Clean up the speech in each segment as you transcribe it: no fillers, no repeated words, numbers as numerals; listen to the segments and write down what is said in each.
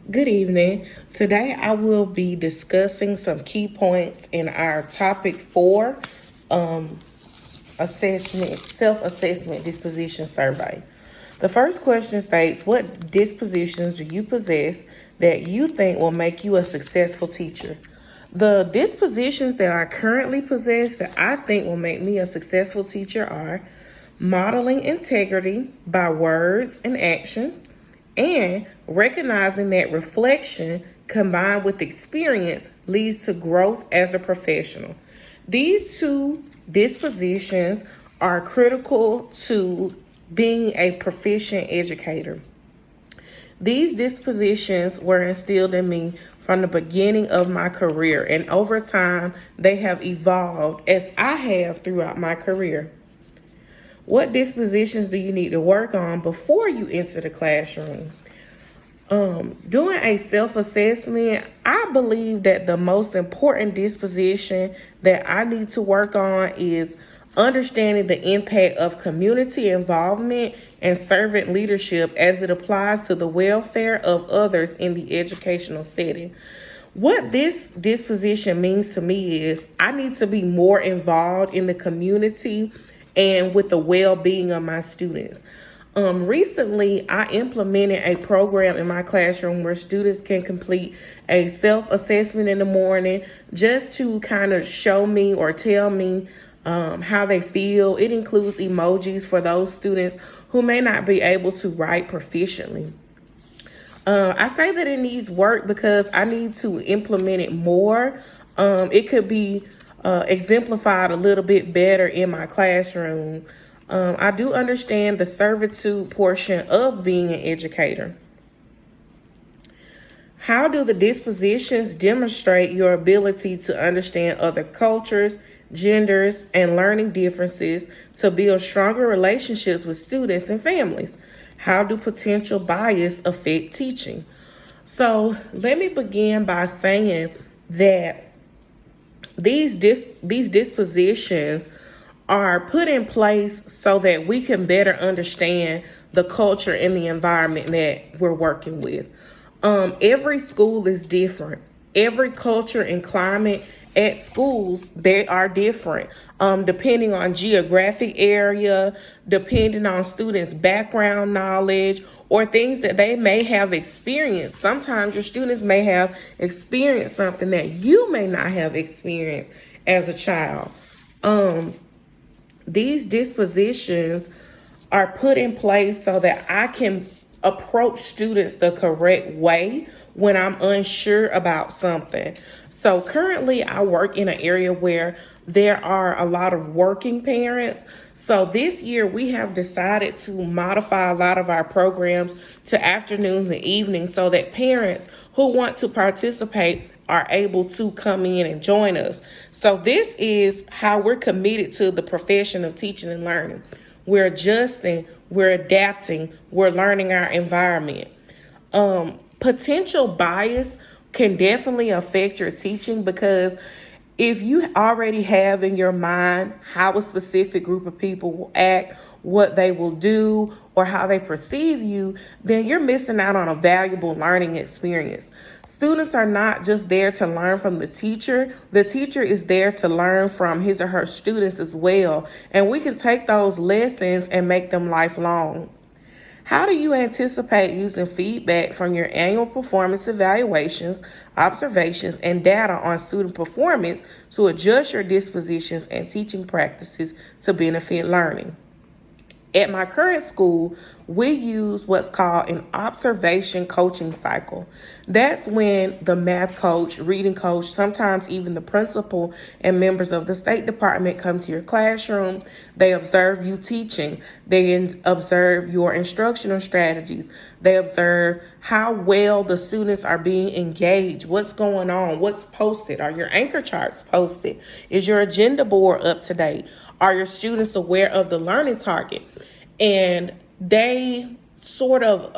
Good evening. Today I will be discussing some key points in our topic 4 um, self-assessment disposition survey. The first question states, what dispositions do you possess that you think will make you a successful teacher? The dispositions that I currently possess that I think will make me a successful teacher are modeling integrity by words and actions, and recognizing that reflection combined with experience leads to growth as a professional. These two dispositions are critical to being a proficient educator. These dispositions were instilled in me from the beginning of my career, and over time, they have evolved as I have throughout my career. What dispositions do you need to work on before you enter the classroom? Doing a self-assessment, I believe that the most important disposition that I need to work on is understanding the impact of community involvement and servant leadership as it applies to the welfare of others in the educational setting. What this disposition means to me is I need to be more involved in the community and with the well-being of my students. Recently, I implemented a program in my classroom where students can complete a self-assessment in the morning just to kind of show me or tell me how they feel. It includes emojis for those students who may not be able to write proficiently. I say that it needs work because I need to implement it more. It could be exemplified a little bit better in my classroom. I do understand the servitude portion of being an educator. How do the dispositions demonstrate your ability to understand other cultures, genders, and learning differences to build stronger relationships with students and families? How do potential bias affect teaching? So let me begin by saying that these dispositions are put in place so that we can better understand the culture and the environment that we're working with. Every school is different. Every culture and climate at schools, they are different, depending on geographic area, depending on students' background knowledge, or things that they may have experienced. Sometimes your students may have experienced something that you may not have experienced as a child. These dispositions are put in place so that I can approach students the correct way when I'm unsure about something. So currently I work in an area where there are a lot of working parents. So this year we have decided to modify a lot of our programs to afternoons and evenings so that parents who want to participate are able to come in and join us. So this is how we're committed to the profession of teaching and learning. We're adjusting, we're adapting, we're learning our environment. Potential bias can definitely affect your teaching because if you already have in your mind how a specific group of people will act, what they will do, or how they perceive you, then you're missing out on a valuable learning experience. Students are not just there to learn from the teacher is there to learn from his or her students as well. And we can take those lessons and make them lifelong. How do you anticipate using feedback from your annual performance evaluations, observations, and data on student performance to adjust your dispositions and teaching practices to benefit learning? At my current school, we use what's called an observation coaching cycle. That's when the math coach, reading coach, sometimes even the principal and members of the State Department come to your classroom. They observe you teaching. They observe your instructional strategies. They observe how well the students are being engaged, what's going on, what's posted. Are your anchor charts posted? Is your agenda board up to date? Are your students aware of the learning target? And they sort of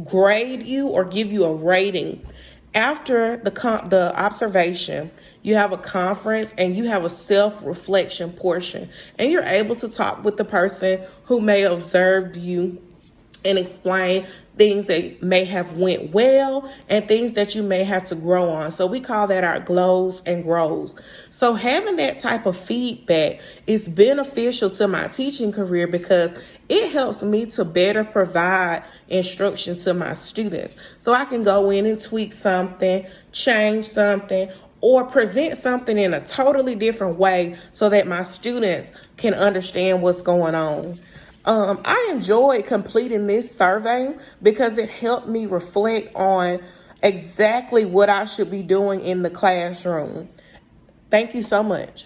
grade you or give you a rating. After the observation, you have a conference and you have a self-reflection portion. And you're able to talk with the person who may have observed you and explain things that may have went well and things that you may have to grow on. So we call that our glows and grows. So having that type of feedback is beneficial to my teaching career because it helps me to better provide instruction to my students. So I can go in and tweak something, change something, or present something in a totally different way so that my students can understand what's going on. I enjoyed completing this survey because it helped me reflect on exactly what I should be doing in the classroom. Thank you so much.